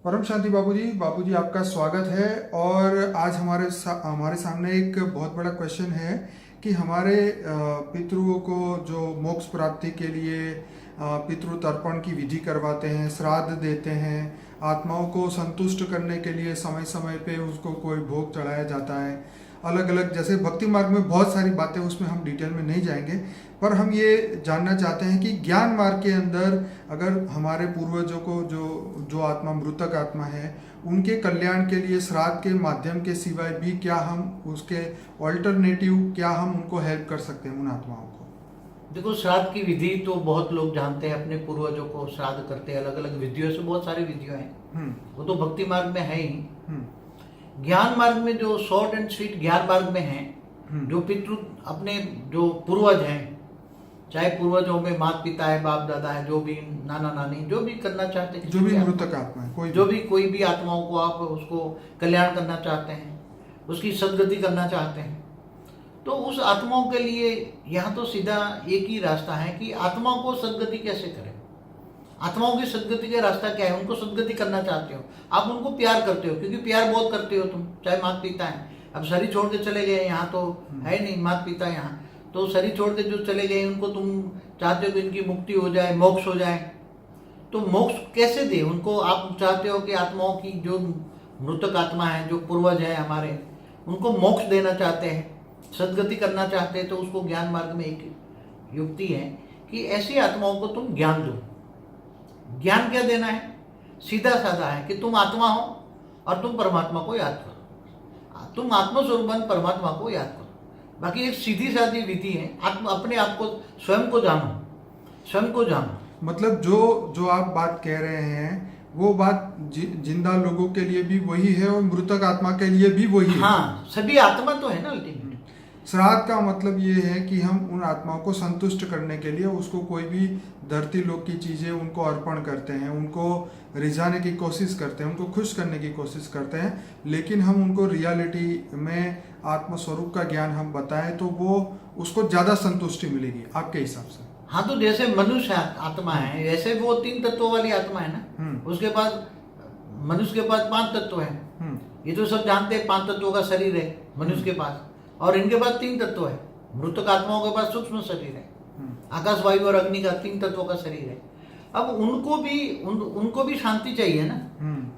परम शांति बाबूजी आपका स्वागत है। और आज हमारे सामने एक बहुत बड़ा क्वेश्चन है कि हमारे पितृओं को जो मोक्ष प्राप्ति के लिए पितृ तर्पण की विधि करवाते हैं, श्राद्ध देते हैं, आत्माओं को संतुष्ट करने के लिए समय समय पे उसको कोई भोग चढ़ाया जाता है। अलग अलग जैसे भक्ति मार्ग में बहुत सारी बातें, उसमें हम डिटेल में नहीं जाएंगे, पर हम ये जानना चाहते हैं कि ज्ञान मार्ग के अंदर अगर हमारे पूर्वजों को जो आत्मा मृतक आत्मा है उनके कल्याण के लिए श्राद्ध के माध्यम के सिवाय भी क्या हम उसके ऑल्टरनेटिव क्या हम उनको हेल्प कर सकते हैं उन आत्माओं को? देखो, श्राद्ध की विधि तो बहुत लोग जानते हैं, अपने पूर्वजों को श्राद्ध करते हैं अलग अलग विधियों से। बहुत सारी विधियां हैं, वो तो भक्ति मार्ग में है ही। ज्ञान मार्ग में जो शॉर्ट एंड स्वीट ज्ञान मार्ग में है, जो पितृ अपने जो पूर्वज हैं, चाहे पूर्वजों में माता पिता है, बाप दादा है, जो भी नाना नानी, जो भी करना चाहते हैं, जो भी मृतक आत्मा है, कोई भी आत्माओं को आप उसको कल्याण करना चाहते हैं, उसकी सदगति करना चाहते हैं, तो उस आत्माओं के लिए यहाँ तो सीधा एक ही रास्ता है कि आत्माओं को सदगति कैसे करें। आत्माओं की सदगति का रास्ता क्या है? उनको सदगति करना चाहते हो, आप उनको प्यार करते हो, क्योंकि प्यार बहुत करते हो तुम, चाहे माता पिता है। अब शरीर छोड़ के चले गए, यहाँ तो है नहीं माता पिता, यहाँ तो शरीर छोड़ के जो चले गए उनको तुम चाहते हो कि इनकी मुक्ति हो जाए, मोक्ष हो जाए। तो मोक्ष कैसे दे उनको? आप चाहते हो कि आत्माओं की जो मृतक आत्मा है, जो पूर्वज है हमारे, उनको मोक्ष देना चाहते हैं, सदगति करना चाहते हैं। तो उसको ज्ञान मार्ग में एक युक्ति है कि ऐसी आत्माओं को तुम ज्ञान दो। ज्ञान क्या देना है? सीधा साधा है कि तुम आत्मा हो और तुम परमात्मा को याद करो, तुम आत्मस्वरूप परमात्मा को याद करो। बाकी एक सीधी साधी विधि है, अपने आप को स्वयं को जानो, स्वयं को जानो। मतलब जो आप बात कह रहे हैं वो बात जिंदा लोगों के लिए भी वही है और मृतक आत्मा के लिए भी वही है। हाँ, सभी आत्मा तो है ना अल्टीमेट। श्राद्ध का मतलब ये है कि हम उन आत्माओं को संतुष्ट करने के लिए उसको कोई भी धरती लोक की चीजें उनको अर्पण करते हैं, उनको रिझाने की कोशिश करते हैं, उनको खुश करने की कोशिश करते हैं, लेकिन हम उनको रियलिटी में आत्मस्वरूप का ज्ञान हम बताएं तो वो उसको ज्यादा संतुष्टि मिलेगी आपके हिसाब से। हाँ, तो जैसे मनुष्य आत्मा है, वैसे वो 3 तत्वों वाली आत्मा है ना। उसके पास, मनुष्य के पास 5 तत्व है। ये तो सब जानते हैं, 5 तत्वों का शरीर है मनुष्य के पास, और इनके पास 3 तत्व है। मृतक आत्माओं के पास सूक्ष्म शरीर है, आकाश वायु और अग्नि का 3 तत्वों का शरीर है। अब उनको भी शांति चाहिए ना,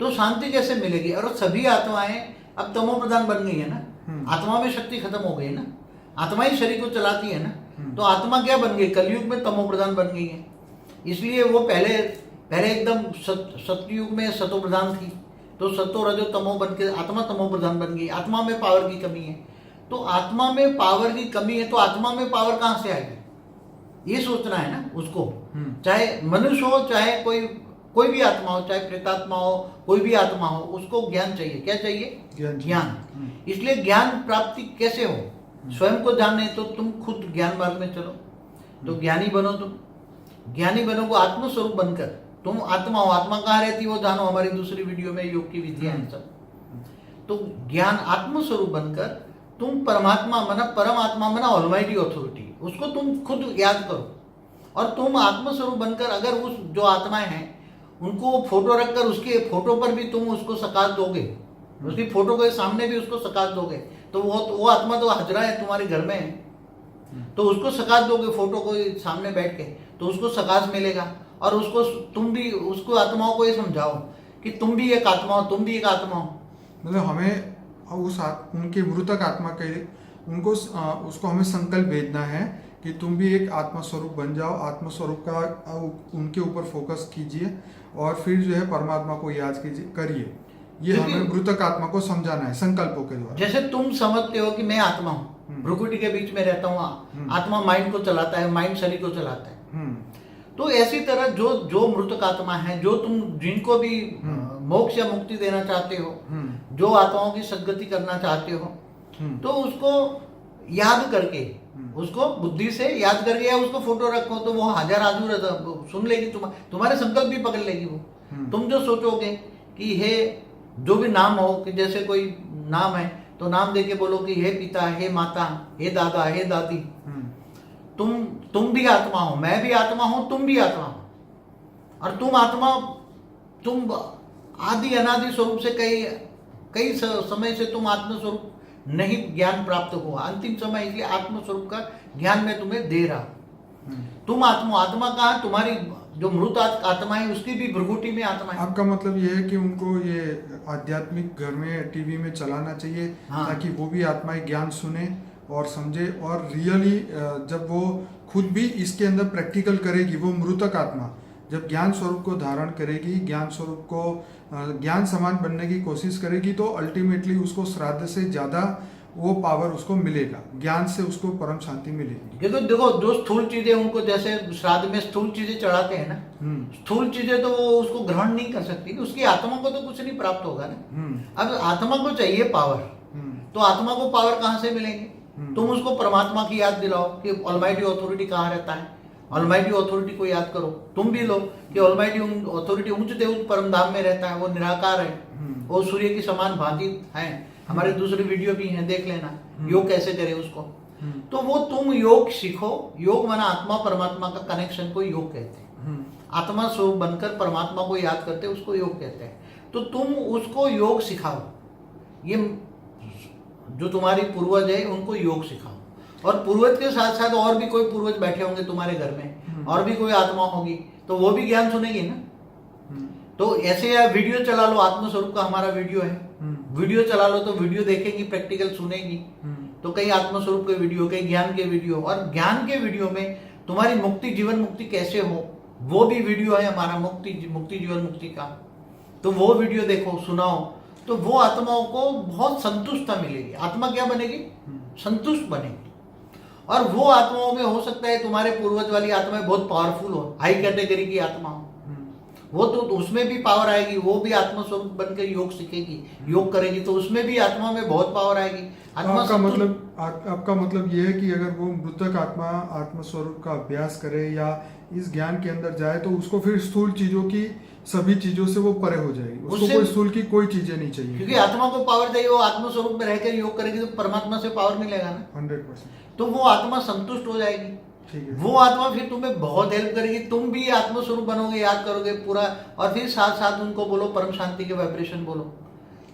तो शांति कैसे मिलेगी? और सभी आत्माएं अब तमो प्रधान बन गई है ना, आत्मा में शक्ति खत्म हो गई ना, आत्मा ही शरीर को चलाती है ना। तो आत्मा क्या बन गई? कलयुग में तमो प्रधान बन गई है। इसलिए वो पहले एकदम सतयुग में सतो प्रधान थी, तो सतो रजो तमो बन के आत्मा तमो प्रधान बन गई। आत्मा में पावर की कमी है, तो आत्मा में पावर की कमी है, तो आत्मा में पावर कहां से आएगी? ये सोचना है ना उसको। चाहे मनुष्य हो, चाहे कोई भी आत्मा हो, चाहे प्रेतात्मा हो, कोई भी आत्मा हो, उसको ज्ञान चाहिए। क्या चाहिए? ज्ञान। इसलिए ज्ञान प्राप्ति कैसे हो? स्वयं को जानने तो तुम खुद ज्ञान मार्ग में चलो, तो ज्ञानी बनो। तुम ज्ञानी बनोगे आत्मस्वरूप बनकर। तुम आत्मा हो, आत्मा कहाँ रहती है वो जानो। हमारी दूसरी वीडियो में योग की विधियां हैं सब। तो ज्ञान आत्मस्वरूप बनकर तुम परमात्मा मना, परमात्मा मना ऑलमाइटी अथॉरिटी, उसको तुम खुद याद करो। और तुम आत्मस्वरूप बनकर अगर उस जो आत्माएं हैं उनको फोटो रखकर उसके फोटो पर भी तुम उसको सकाश दोगे, उसकी फोटो के सामने भी उसको सकाश दोगे, तो वो आत्मा तो हाजरा है तुम्हारे घर में है, तो उसको सकाश दोगे फोटो को सामने बैठ के, तो उसको सकाश मिलेगा। और उसको तुम भी उसको आत्माओं को ये समझाओ कि तुम भी एक आत्मा हो, तुम भी एक आत्मा हो। मतलब हमें उनके मृतक आत्मा के उनको उसको हमें संकल्प भेजना है कि तुम भी एक आत्मा स्वरूप बन जाओ, आत्मस्वरूप का उनके ऊपर फोकस कीजिए और फिर जो है परमात्मा को याद करिए। ये हमें मृतक आत्मा को समझाना है संकल्पों के द्वारा। जैसे तुम समझते हो कि मैं आत्मा हूँ, भ्रुकुटी के बीच में रहता हूँ, आत्मा माइंड को चलाता है, माइंड शरीर को चलाता है। तो ऐसी तरह जो मृतक आत्मा है, जो तुम जिनको भी मोक्ष या मुक्ति देना चाहते हो, जो आत्माओं की सदगति करना चाहते हो, तो उसको याद करके, उसको बुद्धि से याद करके, या उसको फोटो रखो तो वो हाजर हाजूर सुन लेगी, तुम्हारे संकल्प भी पकड़ लेगी वो। तुम जो सोचोगे कि हे जो भी नाम हो, कि जैसे कोई नाम है तो नाम देके बोलो कि हे पिता, हे माता, हे दादा, हे दादी, तुम भी आत्मा हो, मैं भी आत्मा हूं, तुम भी आत्मा हो। और तुम आत्मा, तुम आदि अनादि स्वरूप से कई कई समय से तुम आत्मस्वरूप नहीं ज्ञान प्राप्त हुआ, अंतिम समय इसलिए आत्मस्वरूप का ज्ञान मैं तुम्हें दे रहा। तुम आत्मा कहाँ, तुम्हारी जो मृत आत्मा है उसकी भी भृगुटी में आत्मा है। आपका मतलब ये है कि उनको ये आध्यात्मिक घर में टीवी में चलाना चाहिए, हाँ। ताकि वो भी आत्माएं ज्ञान सुने और समझे, और रियली जब वो खुद भी इसके अंदर प्रैक्टिकल करेगी, वो मृतक आत्मा जब ज्ञान स्वरूप को धारण करेगी, ज्ञान स्वरूप को ज्ञान समान बनने की कोशिश करेगी, तो अल्टीमेटली उसको श्राद्ध से ज़्यादा वो पावर उसको मिलेगा, ज्ञान से उसको परम शांति मिलेगी। ये तो देखो, जो स्थूल चीजें उनको, जैसे श्राद्ध में स्थूल चीजें चढ़ाते हैं ना, स्थूल चीजें तो वो उसको ग्रहण नहीं कर सकती, उसकी आत्मा को तो कुछ नहीं प्राप्त होगा ना। अब आत्मा को चाहिए पावर, तो आत्मा को पावर कहाँ से मिलेंगे? तुम उसको परमात्मा की याद दिलाओ कि ऑलमाइटी अथॉरिटी कहाँ रहता है, ऑलमाइटी अथॉरिटी को याद करो। तुम भी लो कि ऑलमाइटी अथॉरिटी उच्च देव परम धाम में रहता है, वो निराकार है, वो सूर्य की समान भांति है। हमारे दूसरे वीडियो भी हैं, देख लेना, योग कैसे करे उसको। तो वो तुम योग सीखो, योग माना आत्मा परमात्मा का कनेक्शन को योग कहते हैं। आत्मा स्वरूप बनकर परमात्मा को याद करते हैं, उसको योग कहते हैं। तो तुम उसको योग सिखाओ, ये जो तुम्हारी पूर्वज है उनको योग सिखाओ, और पूर्वज के साथ साथ और भी कोई पूर्वज बैठे होंगे तुम्हारे घर में, और भी कोई आत्मा होगी, तो वो भी ज्ञान सुनेगी ना। तो ऐसे या वीडियो चला लो, आत्मस्वरूप का हमारा वीडियो है, वीडियो चला लो तो वीडियो देखेंगी, प्रैक्टिकल सुनेगी। तो कई आत्मस्वरूप के वीडियो, कई ज्ञान के वीडियो, और ज्ञान के वीडियो में तुम्हारी मुक्ति, जीवन मुक्ति कैसे हो, वो भी वीडियो है हमारा, मुक्ति जीवन मुक्ति का। तो वो वीडियो देखो, सुनाओ, तो वो आत्माओं को बहुत संतुष्टता मिलेगी। आत्मा क्या बनेगी? संतुष्ट बनेगी। और वो आत्माओं में हो सकता है तुम्हारे पूर्वज वाली आत्माएं बहुत पावरफुल हो, हाई कैटेगरी की आत्मा हो, वो तो उसमें भी पावर आएगी, वो भी आत्मस्वरूप बनकर योग सीखेगी, योग करेगी, तो उसमें भी आत्मा में बहुत पावर आएगी। आपका मतलब ये है कि अगर वो मृतक आत्मा आत्मस्वरूप का अभ्यास करे या इस ज्ञान के अंदर जाए, तो उसको फिर स्थूल चीजों की, सभी चीजों से वो परे हो जाएगी, उसको कोई स्थूल की कोई चीजें नहीं चाहिए, क्योंकि आत्मा को पावर चाहिए। वो आत्मस्वरूप में रहकर योग करेगी तो परमात्मा से पावर मिलेगा ना, 100%। तो वो आत्मा संतुष्ट हो जाएगी। वो आत्मा फिर तुम्हें बहुत हेल्प करेगी, तुम भी आत्मस्वरूप बनोगे, याद करोगे पूरा, और फिर साथ साथ उनको बोलो परम शांति के वाइब्रेशन बोलो,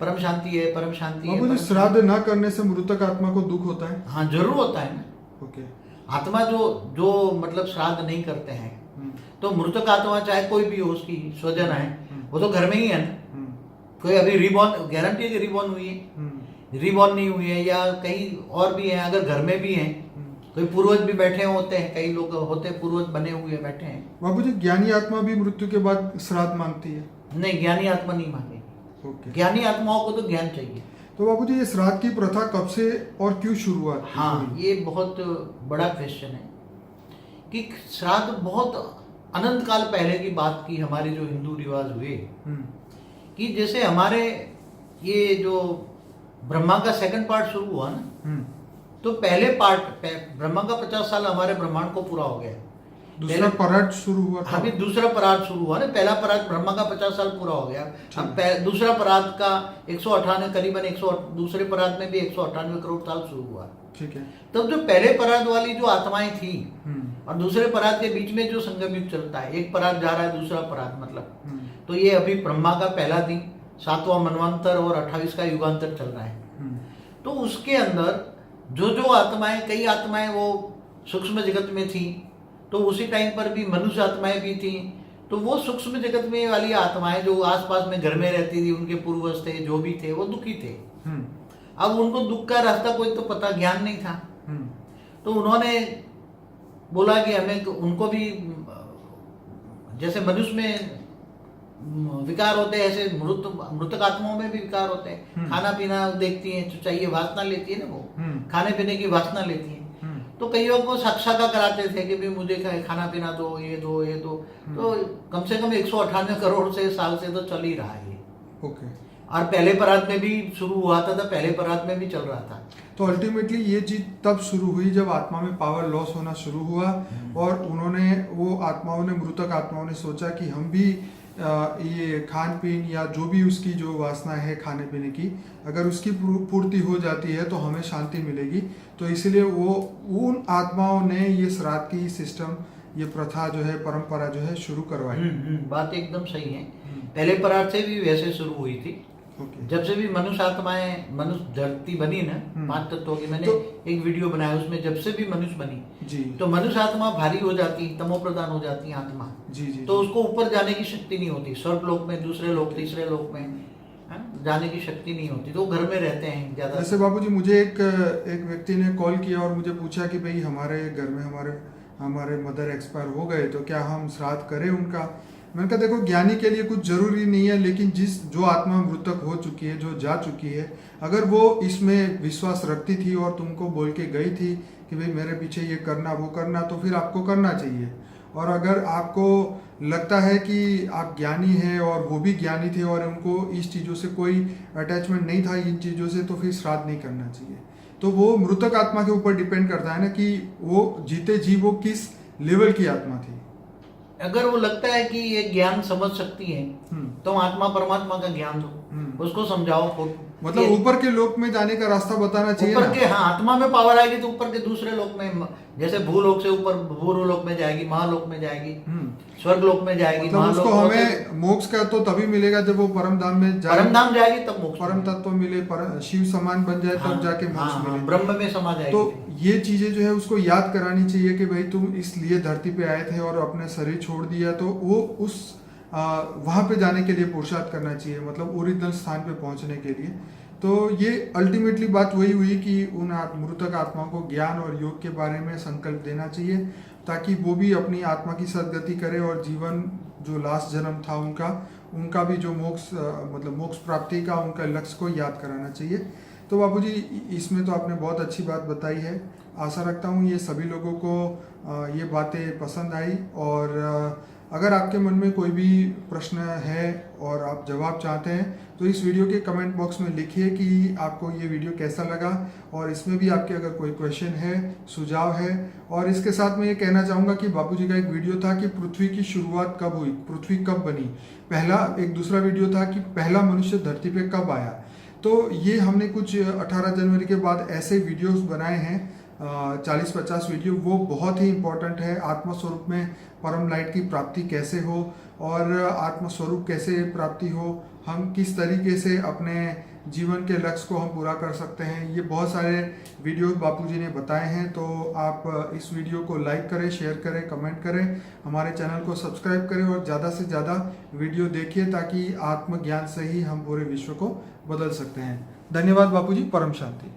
परम शांति है, परम शांति है। मुझे श्राद्ध न करने से मृतक आत्मा को दुख होता है? हाँ, जरूर होता है ना। ओके। आत्मा जो मतलब श्राद्ध नहीं करते हैं, तो मृतक आत्मा चाहे कोई भी हो, उसकी स्वजन है, वो तो घर में ही है ना। कोई अभी रिबॉर्न, गारंटी है कि रिबॉर्न हुई है, रिबॉर्न नहीं हुई है, या कहीं और भी है, अगर घर में भी है, कोई पूर्वज भी बैठे होते हैं, कई लोग होते हैं पूर्वज बने हुए बैठे हैं। बाबूजी, ज्ञानी आत्मा भी मृत्यु के बाद श्राद्ध मांगती है? नहीं, ज्ञानी आत्मा नहीं मांगेगी। ओके। ज्ञानी आत्माओं को तो ज्ञान चाहिए। तो बाबूजी, ये श्राद्ध की प्रथा कब से और क्यों शुरू हुआ? हाँ, ये बहुत बड़ा क्वेश्चन है कि श्राद्ध बहुत अनंत काल पहले की बात की, हमारे जो हिंदू रिवाज हुए, कि जैसे हमारे ये जो ब्रह्मा का सेकंड पार्ट शुरू हुआ ना, तो पहले पार्ट ब्रह्मा का 50 साल हमारे ब्रह्मांड को पूरा हो गया, दूसरा परार्थ शुरू हुआ था। अभी दूसरा परार्थ शुरू हुआ ना, पहला परार्थ ब्रह्मा का 50 साल पूरा हो गया, अब दूसरा परार्थ का 198 करीबन 100, दूसरे परार्थ में भी 198 करोड़ साल शुरू हुआ। ठीक है। तब जो पहले परार्थ वाली जो आत्माएं थी और दूसरे परार्थ के बीच में जो संगम युग चलता है, एक परार्थ जा रहा है दूसरा परार्थ मतलब, तो ये अभी ब्रह्मा का पहला दिन, 7वां मनवंतर और 28 का युगांतर चल रहा है। तो उसके अंदर जो आत्माएं, कई आत्माएं वो सूक्ष्म जगत में थी, तो उसी टाइम पर भी मनुष्य आत्माएं भी थी। तो वो सूक्ष्म जगत में वाली आत्माएं जो आसपास में घर में रहती थी, उनके पूर्वज थे, जो भी थे, वो दुखी थे। अब उनको दुख का रास्ता कोई तो पता, ज्ञान नहीं था, तो उन्होंने बोला कि हमें, उनको भी जैसे मनुष्य में विकार होते हैं, ऐसे मृतक आत्माओं में भी विकार होते हैं। खाना पीना देखती हैं तो चाहिए, वासना लेती है ना, वो खाने पीने की वासना लेती है। तो कईयों को साक्षात्कार कराते थे कि भी मुझे खाना पीना दो, ये दो, ये दो। तो कम से कम 198 करोड़ से साल से तो चल ही रहा है ये। ओके। और पहले परार्थ में भी शुरू हुआ था, तो पहले परार्थ में भी चल रहा था। तो अल्टीमेटली ये चीज तब शुरू हुई जब आत्मा में पावर लॉस होना शुरू हुआ, और उन्होंने, वो आत्माओं ने, मृतक आत्माओं ने सोचा कि हम भी ये खान पीन या जो भी उसकी जो वासना है खाने पीने की, अगर उसकी पूर्ति हो जाती है तो हमें शांति मिलेगी। तो इसलिए वो उन आत्माओं ने ये श्राद्ध की सिस्टम ये प्रथा जो है, परंपरा जो है शुरू करवाई। बात एकदम सही है। पहले परार्थ से भी वैसे शुरू हुई थी। जब से भी मनुष्य आत्माएं, मनुष्य धरती बनी ना, 5 तत्वों की, मैंने एक वीडियो बनाया उसमें, जब से भी मनुष्य बनी जी, तो मनुष्य आत्मा भारी हो जाती, तमो प्रधान हो जाती है आत्मा जी, जी, तो उसको ऊपर जाने की शक्ति नहीं होती, स्वर्ग लोक में, दूसरे लोक, तीसरे लोक में जाने की शक्ति नहीं होती, तो घर में रहते हैं ज्यादा। जैसे बाबूजी मुझे एक व्यक्ति ने कॉल किया और मुझे पूछा कि भाई हमारे घर में हमारे मदर एक्सपायर हो गए, तो क्या हम श्राद्ध करें उनका। मैंने कहा देखो, ज्ञानी के लिए कुछ जरूरी नहीं है, लेकिन जो आत्मा मृतक हो चुकी है, जो जा चुकी है, अगर वो इसमें विश्वास रखती थी और तुमको बोल के गई थी कि भाई मेरे पीछे ये करना वो करना, तो फिर आपको करना चाहिए। और अगर आपको लगता है कि आप ज्ञानी हैं और वो भी ज्ञानी थे और उनको इस चीज़ों से कोई अटैचमेंट नहीं था इन चीज़ों से, तो फिर श्राद्ध नहीं करना चाहिए। तो वो मृतक आत्मा के ऊपर डिपेंड करता है ना कि वो जीते जी वो किस लेवल की आत्मा थी। अगर वो लगता है कि ये ज्ञान समझ सकती है तो आत्मा परमात्मा का ज्ञान दो, उसको समझाओ। मतलब ऊपर के लोक में जाने का रास्ता बताना चाहिए ऊपर के, हाँ, आत्मा में पावर आएगी तो ऊपर के दूसरे लोक में, जैसे भूलोक से ऊपर भूलोक में जाएगी, महालोक में जाएगी, स्वर्ग लोक में जाएगी, मतलब उसको हमें मोक्ष का तो तभी मिलेगा जब वो परम धाम में जाए, परम धाम जाएगी तब मोक्ष, परम तत्व मिले, शिव समान बन जाए, तब जाके मोक्ष मिले, ब्रह्म में समा जाएगी। तो ये चीजें जो है उसको याद करानी चाहिए कि भाई तुम इसलिए धरती पे आए थे और अपने शरीर छोड़ दिया, तो वो उस वहां पे जाने के लिए पुरुषार्थ करना चाहिए, मतलब ओरिजिनल स्थान पे पहुंचने के लिए। तो ये अल्टीमेटली बात वही हुई कि उन मृतक आत्माओं को ज्ञान और योग के बारे में संकल्प देना चाहिए, ताकि वो भी अपनी आत्मा की सदगति करे और जीवन जो लास्ट जन्म था उनका भी जो मोक्ष, मतलब मोक्ष प्राप्ति का उनका लक्ष्य को याद कराना चाहिए। तो बाबूजी इसमें तो आपने बहुत अच्छी बात बताई है। आशा रखता हूँ ये सभी लोगों को ये बातें पसंद आई, और अगर आपके मन में कोई भी प्रश्न है और आप जवाब चाहते हैं तो इस वीडियो के कमेंट बॉक्स में लिखिए कि आपको ये वीडियो कैसा लगा, और इसमें भी आपके अगर कोई क्वेश्चन है, सुझाव है। और इसके साथ मैं ये कहना चाहूँगा कि बापूजी का एक वीडियो था कि पृथ्वी की शुरुआत कब हुई, पृथ्वी कब बनी। एक दूसरा वीडियो था कि पहला मनुष्य धरती पे कब आया। तो ये हमने कुछ 18 जनवरी के बाद ऐसे वीडियोस बनाए हैं, 40-50 वीडियो, वो बहुत ही इम्पोर्टेंट है। आत्मस्वरूप में परम लाइट की प्राप्ति कैसे हो और आत्मस्वरूप कैसे प्राप्ति हो, हम किस तरीके से अपने जीवन के लक्ष्य को हम पूरा कर सकते हैं, ये बहुत सारे वीडियोस बापूजी ने बताए हैं। तो आप इस वीडियो को लाइक करें, शेयर करें, कमेंट करें, हमारे चैनल को सब्सक्राइब करें और ज़्यादा से ज़्यादा वीडियो देखिए, ताकि आत्मज्ञान से ही हम पूरे विश्व को बदल सकते हैं। धन्यवाद बापूजी, परम शांति।